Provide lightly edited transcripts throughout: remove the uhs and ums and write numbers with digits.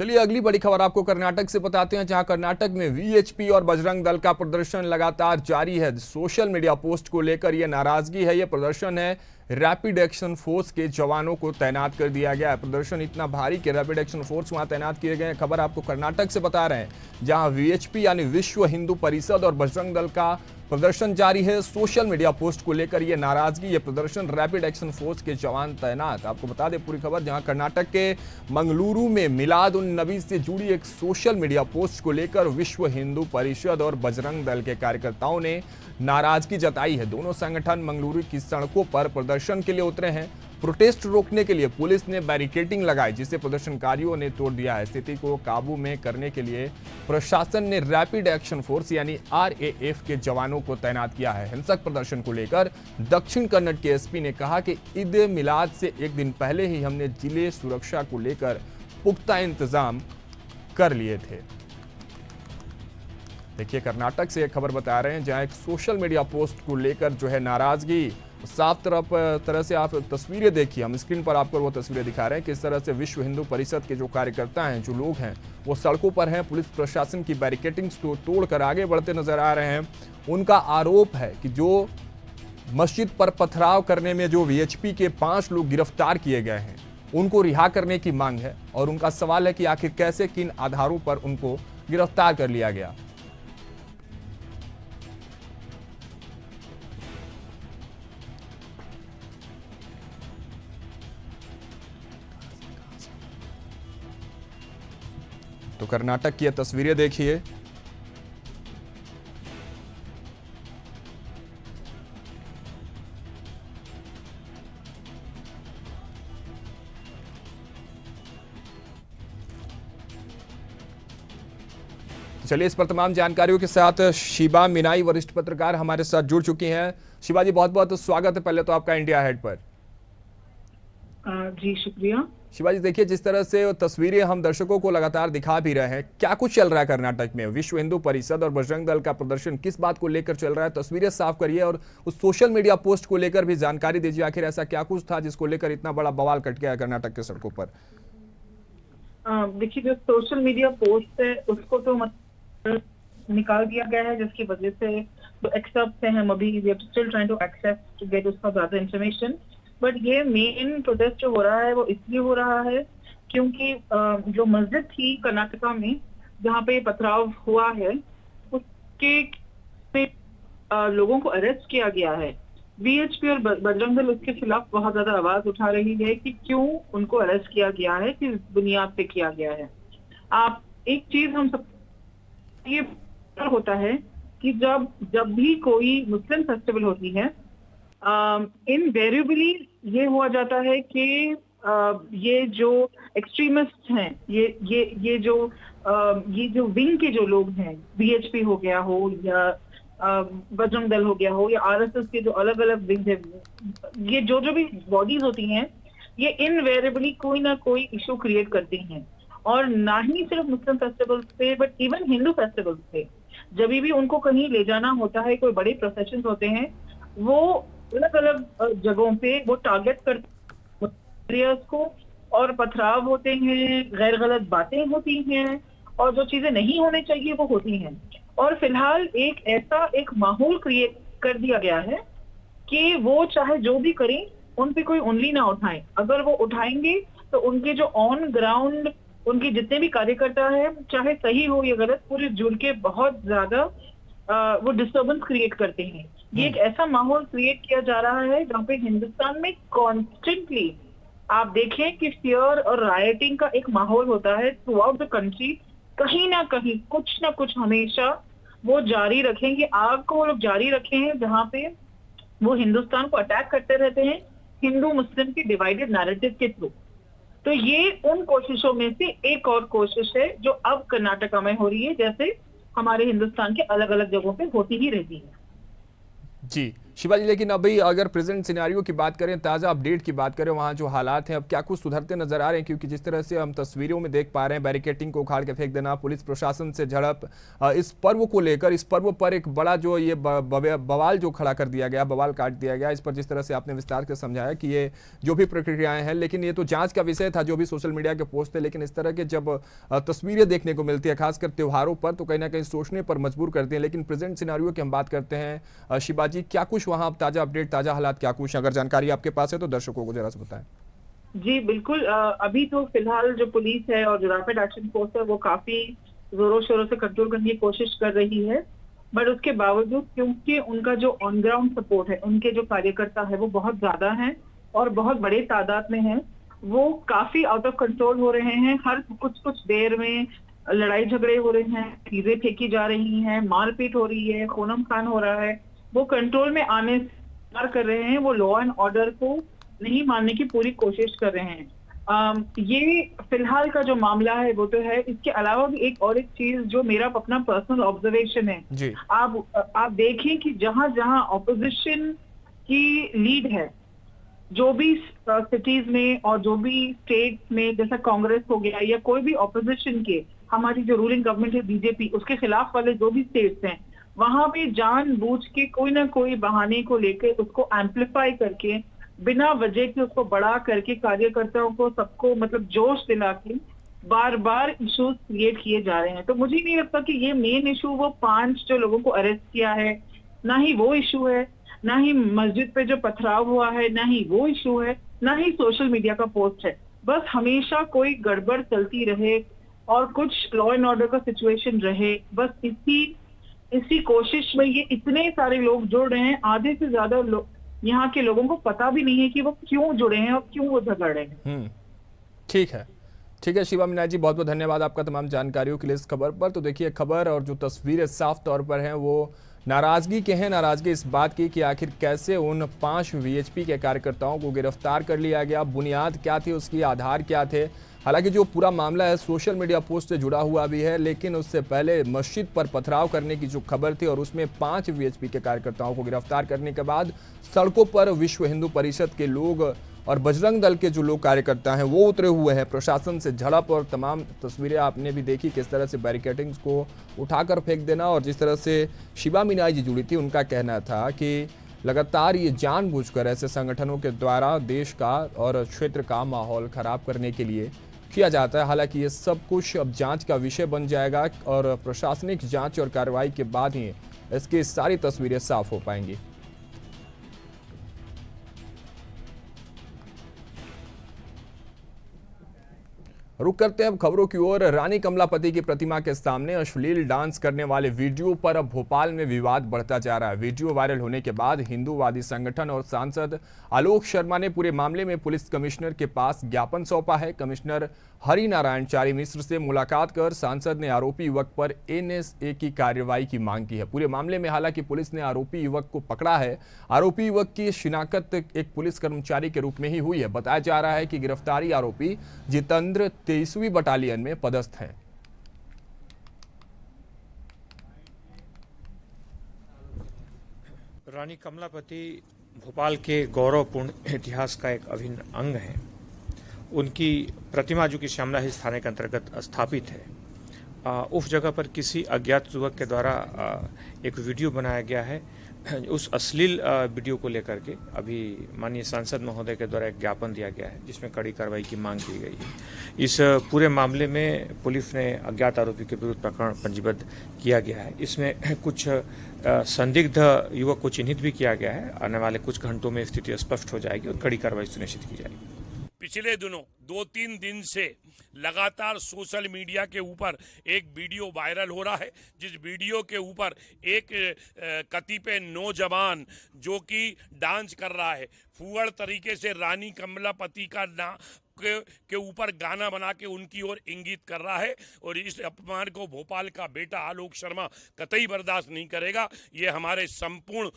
चलिए अगली बड़ी खबर आपको कर्नाटक से बताते हैं, जहां कर्नाटक में वीएचपी और बजरंग दल का प्रदर्शन लगातार जारी है। सोशल मीडिया पोस्ट को लेकर यह नाराजगी है। यह प्रदर्शन है रैपिड एक्शन फोर्स के जवानों को तैनात कर दिया गया है। प्रदर्शन इतना भारी कि रैपिड एक्शन फोर्स वहां तैनात किए गए हैं। खबर आपको कर्नाटक से बता रहे हैं, जहां वीएचपी यानी विश्व हिंदू परिषद और बजरंग दल का प्रदर्शन जारी है। सोशल मीडिया पोस्ट को लेकर यह नाराजगी, यह प्रदर्शन, रैपिड एक्शन फोर्स के जवान तैनात। आपको बता दें पूरी खबर, जहां कर्नाटक के मंगलुरु में मिलाद उन नबी से जुड़ी एक सोशल मीडिया पोस्ट को लेकर विश्व हिंदू परिषद और बजरंग दल के कार्यकर्ताओं ने नाराजगी जताई है। दोनों संगठन मंगलुरु की सड़कों पर प्रदर्शन के लिए उतरे हैं। प्रोटेस्ट रोकने के लिए पुलिस ने बैरिकेडिंग लगाई, जिसे प्रदर्शनकारियों ने तोड़ दिया है। स्थिति को काबू में करने के लिए प्रशासन ने रैपिड एक्शन फोर्स यानी आरएएफ के जवानों को तैनात किया है। हिंसक प्रदर्शन को लेकर दक्षिण कन्नड़ के एसपी ने कहा कि ईद मिलाद से एक दिन पहले ही हमने जिले सुरक्षा को लेकर पुख्ता इंतजाम कर लिए थे। देखिए कर्नाटक से एक खबर बता रहे हैं, जहां एक सोशल मीडिया पोस्ट को लेकर जो है नाराजगी साफ तरह से आप तस्वीरें देखिए, हम स्क्रीन पर आपको वो तस्वीरें दिखा रहे हैं किस तरह से विश्व हिंदू परिषद के जो कार्यकर्ता हैं, जो लोग हैं, वो सड़कों पर हैं। पुलिस प्रशासन की बैरिकेडिंग को तोड़कर आगे बढ़ते नजर आ रहे हैं। उनका आरोप है कि जो मस्जिद पर पथराव करने में जो वीएचपी के 5 लोग गिरफ्तार किए गए हैं, उनको रिहा करने की मांग है। और उनका सवाल है कि आखिर कैसे, किन आधारों पर उनको गिरफ्तार कर लिया गया। तो कर्नाटक की ये तस्वीरें देखिए। चलिए इस पर तमाम जानकारियों के साथ शिबा मीनाई, वरिष्ठ पत्रकार, हमारे साथ जुड़ चुकी हैं। शिबा जी, बहुत बहुत स्वागत है पहले तो आपका इंडिया हेड पर। जी शुक्रिया। शिवा जी, देखिए जिस तरह से तस्वीरें हम दर्शकों को लगातार दिखा भी रहे हैं, क्या कुछ चल रहा है कर्नाटक में? विश्व हिंदू परिषद और बजरंग दल का प्रदर्शन किस बात को लेकर चल रहा है? तस्वीरें साफ करिए और उस सोशल मीडिया पोस्ट को लेकर भी जानकारी दीजिए। आखिर ऐसा क्या कुछ था जिसको लेकर इतना बड़ा बवाल कट गया कर्नाटक के सड़कों पर? देखिए, जो सोशल मीडिया पोस्ट है उसको तो निकाल दिया गया है, जिसकी वजह से जो एक्सेप्ट है, हम अभी we are still trying to access to get उसका ज्यादा इंफॉर्मेशन। बट ये मेन प्रोटेस्ट जो हो रहा है वो इसलिए हो रहा है क्योंकि जो मस्जिद थी कर्नाटका में जहाँ पे पथराव हुआ है, उसके लोगों को अरेस्ट किया गया है। वीएचपी और बजरंग दल उसके खिलाफ बहुत ज्यादा आवाज उठा रही है कि क्यों उनको अरेस्ट किया गया है, किस बुनियाद पे किया गया है। आप एक चीज हम सब ये होता है कि जब भी कोई मुस्लिम फेस्टिवल होती है, इनवेरिएबली ये हुआ जाता है कि ये जो एक्सट्रीमिस्ट हैं, ये जो विंग के जो लोग हैं, बीएचपी हो गया हो या बजरंग दल हो गया हो या आरएसएस के जो अलग अलग विंग है, ये जो भी बॉडीज होती हैं, ये इनवेरिएबली कोई ना कोई इशू क्रिएट करती हैं। और ना ही सिर्फ मुस्लिम फेस्टिवल्स पे, बट इवन हिंदू फेस्टिवल्स पे जब भी उनको कहीं ले जाना होता है, कोई बड़े प्रोसेशन होते हैं, वो अलग अलग जगहों पे वो टारगेट करते एरियाज को, और पथराव होते हैं, गैर गलत बातें होती हैं, और जो चीजें नहीं होनी चाहिए वो होती हैं। और फिलहाल एक माहौल क्रिएट कर दिया गया है कि वो चाहे जो भी करें, उन पे कोई उंगली ना उठाएं। अगर वो उठाएंगे तो उनके जो ऑन ग्राउंड उनके जितने भी कार्यकर्ता है, चाहे सही हो या गलत, पूरे जुड़ के बहुत ज्यादा वो डिस्टर्बेंस क्रिएट करते हैं। ये एक ऐसा माहौल क्रिएट किया जा रहा है जहाँ पे हिंदुस्तान में कॉन्स्टेंटली आप देखें कि फियर और राइटिंग का एक माहौल होता है थ्रू आउट द कंट्री। कहीं ना कहीं कुछ ना कुछ हमेशा वो जारी रखेंगे, आग को वो लोग जारी रखे हैं, जहाँ पे वो हिंदुस्तान को अटैक करते रहते हैं हिंदू मुस्लिम की डिवाइडेड नैरेटिव के थ्रू। तो ये उन कोशिशों में से एक और कोशिश है जो अब कर्नाटका में हो रही है, जैसे हमारे हिंदुस्तान के अलग अलग जगहों पे होती ही रहती है। जी शिवा जी, लेकिन अभी अगर प्रेजेंट सिनेरियो की बात करें, ताज़ा अपडेट की बात करें, वहाँ जो हालात हैं अब क्या कुछ सुधरते नजर आ रहे हैं? क्योंकि जिस तरह से हम तस्वीरों में देख पा रहे हैं, बैरिकेटिंग को उखाड़ के फेंक देना, पुलिस प्रशासन से झड़प, इस पर्व को लेकर, इस पर्व पर एक बड़ा जो ये बवाल जो खड़ा कर दिया गया, बवाल काट दिया गया, इस पर जिस तरह से आपने विस्तार से समझाया कि ये जो भी प्रक्रियाएं हैं, लेकिन ये तो जांच का विषय था जो भी सोशल मीडिया के पोस्ट थे, लेकिन इस तरह के जब तस्वीरें देखने को मिलती है खासकर त्योहारों पर, तो कहीं ना कहीं सोचने पर मजबूर करती है। लेकिन प्रेजेंट सिनेरियो की हम बात करते हैं, शिवा जी, क्या कुछ वहां ताजा अपडेट, ताजा हालात क्या कुछ, अगर जानकारी आपके पास है तो दर्शकों को जरा से बताएं। जी बिल्कुल। अभी तो फिलहाल जो पुलिस है और जो रैपिड एक्शन फोर्स है वो काफी जोरों शोरों से कंट्रोल करने की कोशिश कर रही है, बट उसके बावजूद क्योंकि उनका जो ऑन ग्राउंड सपोर्ट है, उनके जो कार्यकर्ता है वो बहुत ज्यादा हैं और बहुत बड़े तादाद में हैं, वो काफी आउट ऑफ कंट्रोल हो रहे हैं। हर कुछ कुछ देर में लड़ाई झगड़े हो रहे हैं, चीजें फेंकी जा रही हैं, मारपीट हो रही है, खूनम खान हो रहा है। वो कंट्रोल में आने से कर रहे हैं, वो लॉ एंड ऑर्डर को नहीं मानने की पूरी कोशिश कर रहे हैं। ये फिलहाल का जो मामला है वो तो है। इसके अलावा भी एक चीज जो मेरा अपना पर्सनल ऑब्जर्वेशन है जी। आप देखें कि जहां जहां ऑपोजिशन की लीड है, जो भी सिटीज में और जो भी स्टेट में, जैसा कांग्रेस हो गया या कोई भी ऑपोजिशन के, हमारी जो रूलिंग गवर्नमेंट है बीजेपी, उसके खिलाफ वाले जो भी स्टेट्स हैं, वहां पे जानबूझ के कोई ना कोई बहाने को लेकर उसको एम्पलीफाई करके, बिना वजह के उसको बड़ा करके, कार्यकर्ताओं को सबको मतलब जोश दिला के बार बार इश्यूज क्रिएट किए जा रहे हैं। तो मुझे नहीं लगता कि ये मेन इशू वो 5 जो लोगों को अरेस्ट किया है, ना ही वो इशू है, ना ही मस्जिद पे जो पथराव हुआ है, ना ही वो इशू है, ना ही सोशल मीडिया का पोस्ट है। बस हमेशा कोई गड़बड़ चलती रहे और कुछ लॉ एंड ऑर्डर का सिचुएशन रहे, बस इसी कोशिश में ये इतने सारे लोग जुड़ रहे हैं। आधे से ज्यादा यहाँ के लोगों को पता भी नहीं है कि वो क्यों जुड़े हैं और क्यों वो झगड़ रहे हैं। ठीक है शिवा मीना जी, बहुत बहुत धन्यवाद आपका तमाम जानकारियों के लिए इस खबर पर। तो देखिए, खबर और जो तस्वीरें साफ तौर पर हैं वो नाराजगी के हैं। नाराजगी इस बात की कि आखिर कैसे उन 5 वीएचपी के कार्यकर्ताओं को गिरफ्तार कर लिया गया, बुनियाद क्या थी उसकी, आधार क्या थे। हालांकि जो पूरा मामला है सोशल मीडिया पोस्ट से जुड़ा हुआ भी है, लेकिन उससे पहले मस्जिद पर पथराव करने की जो खबर थी और उसमें 5 वीएचपी के कार्यकर्ताओं को गिरफ्तार करने के बाद सड़कों पर विश्व हिंदू परिषद के लोग और बजरंग दल के जो लोग कार्यकर्ता हैं वो उतरे हुए हैं। प्रशासन से झड़प और तमाम तस्वीरें आपने भी देखी, किस तरह से बैरिकेडिंग्स को उठाकर फेंक देना। और जिस तरह से शिवा मीना जी जुड़ी थी, उनका कहना था कि लगातार ये जानबूझकर ऐसे संगठनों के द्वारा देश का और क्षेत्र का माहौल खराब करने के लिए किया जाता है। हालांकि ये सब कुछ अब जांच का विषय बन जाएगा और प्रशासनिक जांच और कार्रवाई के बाद ही इसकी सारी तस्वीरें साफ हो पाएंगी। रुक करते हैं अब खबरों की ओर। रानी कमलापति की प्रतिमा के सामने अश्लील डांस करने वाले वीडियो पर अब भोपाल में विवाद बढ़ता जा रहा है। वीडियो वायरल होने के बाद हिंदूवादी संगठन और सांसद आलोक शर्मा ने पूरे मामले में पुलिस कमिश्नर के पास ज्ञापन सौंपा है। कमिश्नर हरि नारायण चारी मिश्र से मुलाकात कर सांसद ने आरोपी युवक पर एनएसए की कार्रवाई की मांग की है। पूरे मामले में हालांकि पुलिस ने आरोपी युवक को पकड़ा है। आरोपी युवक की शिनाख्त एक पुलिस कर्मचारी के रूप में ही हुई है। बताया जा रहा है कि गिरफ्तारी आरोपी जितेंद्र 23वीं बटालियन में पदस्थ है। रानी कमलापति भोपाल के गौरवपूर्ण इतिहास का एक अभिन्न अंग है। उनकी प्रतिमा जो कि श्यामला हिल्स थाने के अंतर्गत स्थापित है, उस जगह पर किसी अज्ञात युवक के द्वारा एक वीडियो बनाया गया है। उस अश्लील वीडियो को लेकर के अभी माननीय सांसद महोदय के द्वारा एक ज्ञापन दिया गया है, जिसमें कड़ी कार्रवाई की मांग की गई है। इस पूरे मामले में पुलिस ने अज्ञात आरोपी के विरुद्ध प्रकरण पंजीबद्ध किया गया है। इसमें कुछ संदिग्ध युवक को चिन्हित भी किया गया है। आने वाले कुछ घंटों में स्थिति स्पष्ट हो जाएगी और कड़ी कार्रवाई सुनिश्चित की जाएगी। पिछले दिनों 2-3 दिन से लगातार सोशल मीडिया के ऊपर एक वीडियो वायरल हो रहा है, जिस वीडियो के ऊपर एक कतिपय नौजवान जो कि डांस कर रहा है, फूहड़ तरीके से रानी कमलापति का के ऊपर गाना बना के उनकी ओर इंगित कर रहा है और इस अपमान को भोपाल का बेटा आलोक शर्मा कतई बर्दाश्त नहीं करेगा। ये हमारे संपूर्ण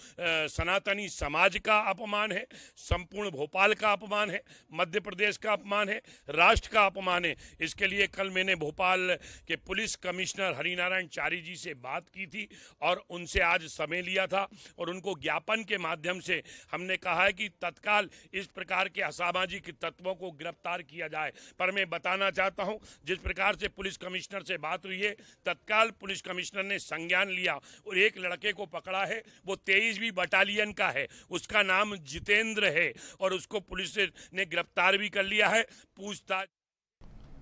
सनातनी समाज का अपमान है, संपूर्ण भोपाल का अपमान है, मध्य प्रदेश का अपमान है, राष्ट्र का अपमान है। इसके लिए कल मैंने भोपाल के पुलिस कमिश्नर हरिनारायण चारी जी से बात की थी और उनसे आज समय लिया था और उनको ज्ञापन के माध्यम से हमने कहा है कि तत्काल इस प्रकार के असामाजिक तत्वों को गिरफ्तार किया जाए। पर मैं बताना चाहता हूं, जिस प्रकार से पुलिस कमिश्नर से बात हुई है, तत्काल पुलिस कमिश्नर ने संज्ञान लिया और एक लड़के को पकड़ा है। वो 23वीं बटालियन का है, उसका नाम जितेंद्र है और उसको पुलिस ने गिरफ्तार भी कर लिया है। पूछताछ।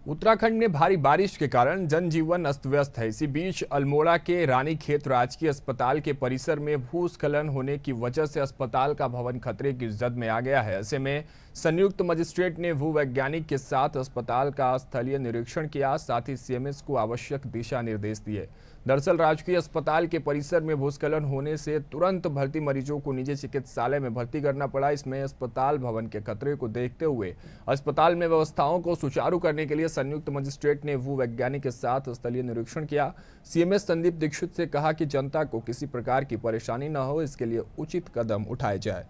उत्तराखंड में भारी बारिश के कारण जनजीवन अस्त व्यस्त है। इसी बीच अल्मोड़ा के रानीखेत राजकीय अस्पताल के परिसर में भूस्खलन होने की वजह से अस्पताल का भवन खतरे की जद में आ गया है। ऐसे में संयुक्त मजिस्ट्रेट ने भूवैज्ञानिक के साथ अस्पताल का स्थलीय निरीक्षण किया, साथ ही सीएमएस को आवश्यक दिशा निर्देश दिए। दरअसल राजकीय अस्पताल के परिसर में भूस्खलन होने से तुरंत भर्ती मरीजों को निजी चिकित्सालय में भर्ती करना पड़ा। इसमें अस्पताल भवन के खतरे को देखते हुए अस्पताल में व्यवस्थाओं को सुचारू करने के लिए संयुक्त मजिस्ट्रेट ने भूवैज्ञानिक के साथ स्थलीय निरीक्षण किया। सीएमएस संदीप दीक्षित से कहा कि जनता को किसी प्रकार की परेशानी न हो, इसके लिए उचित कदम उठाए जाए।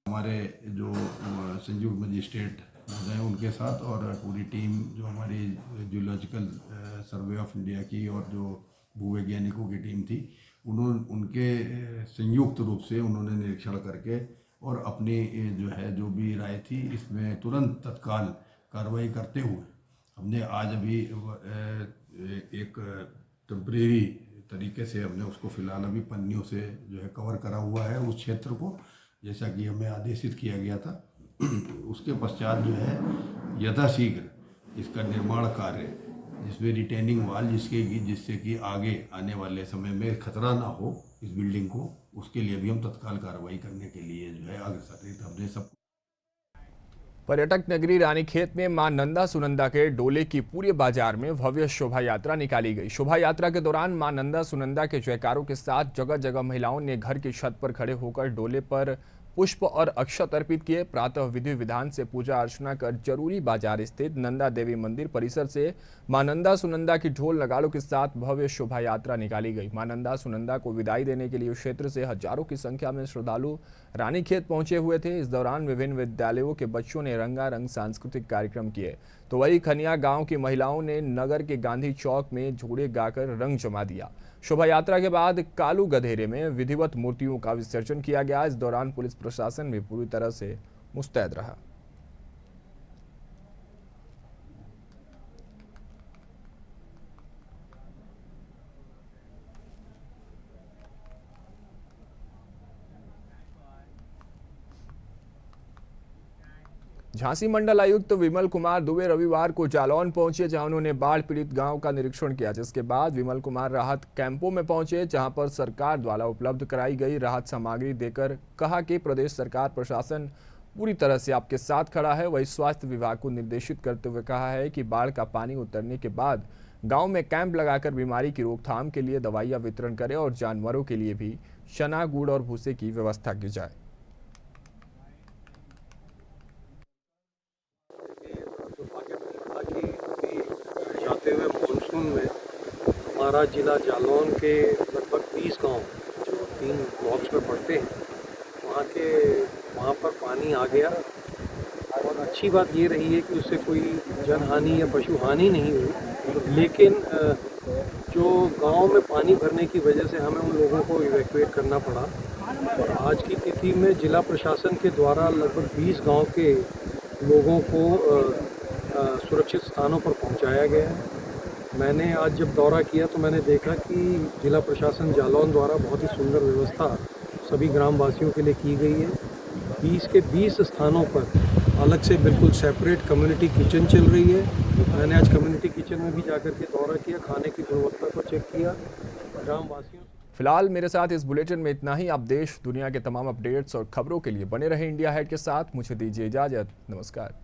हमारे जो संयुक्त मजिस्ट्रेट हैं उनके साथ और पूरी टीम जो हमारी जूलॉजिकल सर्वे ऑफ इंडिया की और जो भूवैज्ञानिकों की टीम थी, उनके संयुक्त रूप से उन्होंने निरीक्षण करके और अपनी जो भी राय थी इसमें तुरंत तत्काल कार्रवाई करते हुए हमने आज अभी एक टेम्परेरी तरीके से हमने उसको फिलहाल अभी पन्नियों से कवर करा हुआ है उस क्षेत्र को, जैसा कि हमें आदेशित किया गया था। उसके पश्चात यथाशीघ्र इसका निर्माण कार्य, जिसमें रिटेनिंग वाल जिससे कि आगे आने वाले समय में खतरा ना हो इस बिल्डिंग को, उसके लिए भी हम तत्काल कार्रवाई करने के लिए अग्रसर हैं। हमने सब पर्यटक नगरी रानीखेत में मां नंदा सुनंदा के डोले की पूरे बाजार में भव्य शोभा यात्रा निकाली गई। शोभा यात्रा के दौरान मां नंदा सुनंदा के जयकारों के साथ जगह जगह महिलाओं ने घर की छत पर खड़े होकर डोले पर पुष्प और अक्षत अर्पित किए। प्रातः विधि विधान से पूजा अर्चना कर जरूरी बाजार स्थित नंदा देवी मंदिर परिसर से मां नंदा सुनंदा की ढोल नगाड़ों के साथ भव्य शोभा यात्रा निकाली गई। मां नंदा सुनंदा को विदाई देने के लिए क्षेत्र से हजारों की संख्या में श्रद्धालु रानीखेत पहुंचे हुए थे। इस दौरान विभिन्न विद्यालयों के बच्चों ने रंगारंग सांस्कृतिक कार्यक्रम किए, तो वही खनिया गांव की महिलाओं ने नगर के गांधी चौक में जोड़े गाकर रंग जमा दिया। शोभा यात्रा के बाद कालू गधेरे में विधिवत मूर्तियों का विसर्जन किया गया। इस दौरान पुलिस प्रशासन भी पूरी तरह से मुस्तैद रहा। झांसी मंडल आयुक्त विमल कुमार दुबे रविवार को जालौन पहुंचे, जहां उन्होंने बाढ़ पीड़ित गांव का निरीक्षण किया। जिसके बाद विमल कुमार राहत कैंपों में पहुंचे, जहां पर सरकार द्वारा उपलब्ध कराई गई राहत सामग्री देकर कहा कि प्रदेश सरकार प्रशासन पूरी तरह से आपके साथ खड़ा है। वही स्वास्थ्य विभाग को निर्देशित करते हुए कहा है कि बाढ़ का पानी उतरने के बाद गाँव में कैंप लगाकर बीमारी की रोकथाम के लिए दवाइयाँ वितरण करें और जानवरों के लिए भी चना, गुड़ और भूसे की व्यवस्था की जाए। जाते हुए मानसून में हमारा जिला जालौन के लगभग 20 गांव जो 3 ब्लॉक्स में पड़ते हैं, वहाँ पर पानी आ गया। और अच्छी बात ये रही है कि उससे कोई जनहानि या पशु हानि नहीं हुई, लेकिन जो गांव में पानी भरने की वजह से हमें उन लोगों को इवैक्यूएट करना पड़ा। और आज की तिथि में जिला प्रशासन के द्वारा लगभग 20 गाँव के लोगों को सुरक्षित स्थानों पर पहुंचाया गया है। मैंने आज जब दौरा किया तो मैंने देखा कि जिला प्रशासन जालौन द्वारा बहुत ही सुंदर व्यवस्था सभी ग्रामवासियों के लिए की गई है। 20 के 20 स्थानों पर अलग से बिल्कुल सेपरेट कम्युनिटी किचन चल रही है। मैंने आज कम्युनिटी किचन में भी जाकर के दौरा किया, खाने की गुणवत्ता को चेक किया ग्रामवासियों। फिलहाल मेरे साथ इस बुलेटिन में इतना ही। आप देश दुनिया के तमाम अपडेट्स और खबरों के लिए बने रहे इंडिया हेड के साथ। मुझे दीजिए इजाजत। नमस्कार।